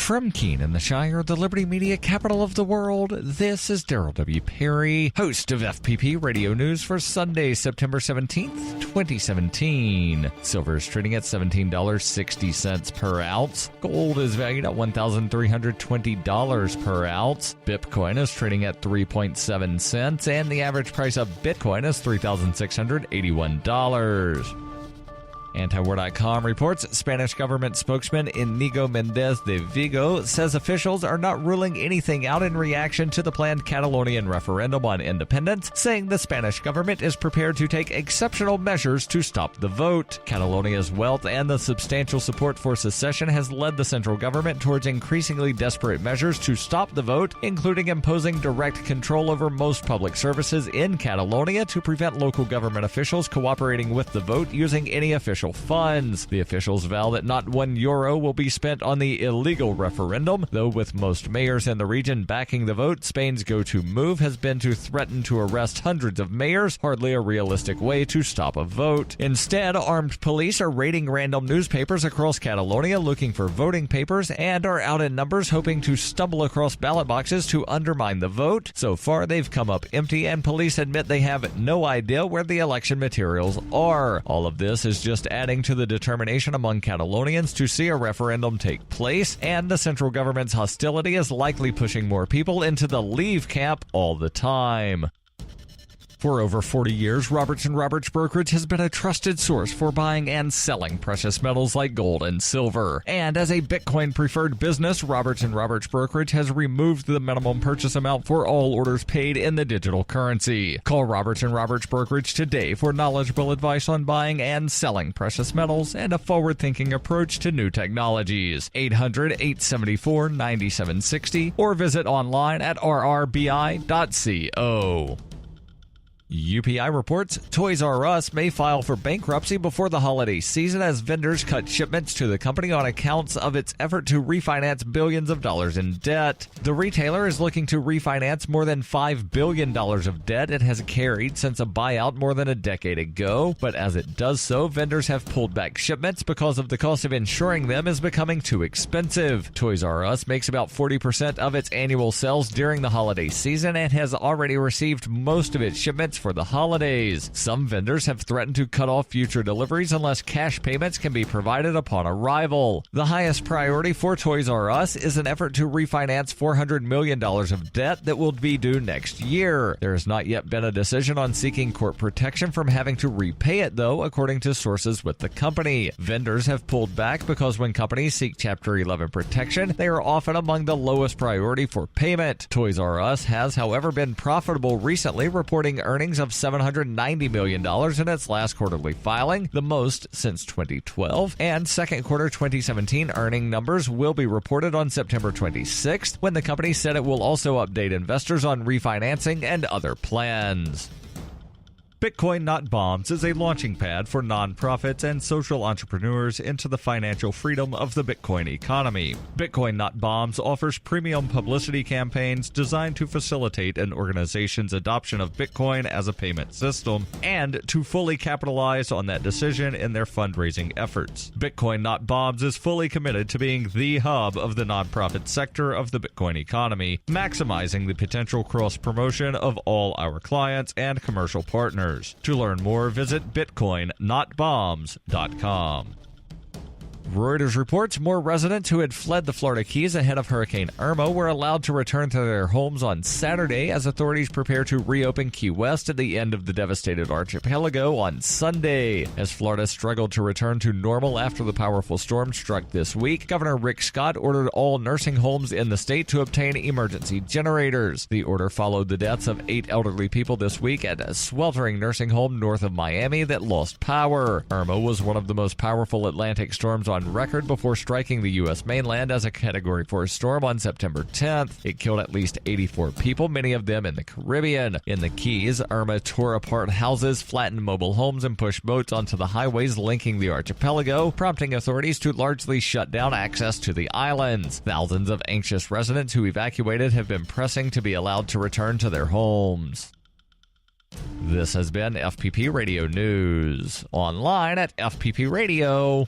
From Keene in the Shire, the Liberty Media capital of the world, this is Daryl W. Perry, host of FPP Radio News for Sunday, September 17th, 2017. Silver is trading at $17.60 per ounce. Gold is valued at $1,320 per ounce. Bitcoin is trading at 3.7 cents, and the average price of Bitcoin is $3,681. Antiwar.com reports Spanish government spokesman Inigo Mendez de Vigo says officials are not ruling anything out in reaction to the planned Catalonian referendum on independence, saying the Spanish government is prepared to take exceptional measures to stop the vote. Catalonia's wealth and the substantial support for secession has led the central government towards increasingly desperate measures to stop the vote, including imposing direct control over most public services in Catalonia to prevent local government officials cooperating with the vote using any official funds. The officials vow that not €1 will be spent on the illegal referendum, though with most mayors in the region backing the vote, Spain's go-to move has been to threaten to arrest hundreds of mayors, hardly a realistic way to stop a vote. Instead, armed police are raiding random newspapers across Catalonia looking for voting papers and are out in numbers hoping to stumble across ballot boxes to undermine the vote. So far, they've come up empty, and police admit they have no idea where the election materials are. All of this is just adding to the determination among Catalonians to see a referendum take place, and the central government's hostility is likely pushing more people into the leave camp all the time. For over 40 years, Roberts & Roberts Brokerage has been a trusted source for buying and selling precious metals like gold and silver. And as a Bitcoin-preferred business, Roberts & Roberts Brokerage has removed the minimum purchase amount for all orders paid in the digital currency. Call Roberts & Roberts Brokerage today for knowledgeable advice on buying and selling precious metals and a forward-thinking approach to new technologies. 800-874-9760 or visit online at rrbi.co. UPI reports Toys R Us may file for bankruptcy before the holiday season as vendors cut shipments to the company on accounts of its effort to refinance billions of dollars in debt. The retailer is looking to refinance more than $5 billion of debt it has carried since a buyout more than a decade ago, but as it does so, vendors have pulled back shipments because of the cost of insuring them is becoming too expensive. Toys R Us makes about 40% of its annual sales during the holiday season and has already received most of its shipments for the holidays. Some vendors have threatened to cut off future deliveries unless cash payments can be provided upon arrival. The highest priority for Toys R Us is an effort to refinance $400 million of debt that will be due next year. There has not yet been a decision on seeking court protection from having to repay it, though, according to sources with the company. Vendors have pulled back because when companies seek Chapter 11 protection, they are often among the lowest priority for payment. Toys R Us has, however, been profitable recently, reporting earnings of $790 million in its last quarterly filing, the most since 2012, and second quarter 2017 earning numbers will be reported on September 26th, when the company said it will also update investors on refinancing and other plans. Bitcoin Not Bombs is a launching pad for nonprofits and social entrepreneurs into the financial freedom of the Bitcoin economy. Bitcoin Not Bombs offers premium publicity campaigns designed to facilitate an organization's adoption of Bitcoin as a payment system and to fully capitalize on that decision in their fundraising efforts. Bitcoin Not Bombs is fully committed to being the hub of the nonprofit sector of the Bitcoin economy, maximizing the potential cross-promotion of all our clients and commercial partners. To learn more, visit bitcoinnotbombs.com. Reuters reports more residents who had fled the Florida Keys ahead of Hurricane Irma were allowed to return to their homes on Saturday as authorities prepare to reopen Key West at the end of the devastated archipelago on Sunday. As Florida struggled to return to normal after the powerful storm struck this week, Governor Rick Scott ordered all nursing homes in the state to obtain emergency generators. The order followed the deaths of 8 elderly people this week at a sweltering nursing home north of Miami that lost power. Irma was one of the most powerful Atlantic storms on record before striking the U.S. mainland as a Category 4 storm on September 10th. It killed at least 84 people, many of them in the Caribbean. In the Keys, Irma tore apart houses, flattened mobile homes, and pushed boats onto the highways linking the archipelago, prompting authorities to largely shut down access to the islands. Thousands of anxious residents who evacuated have been pressing to be allowed to return to their homes. This has been FPP Radio News, online at fppradio.com.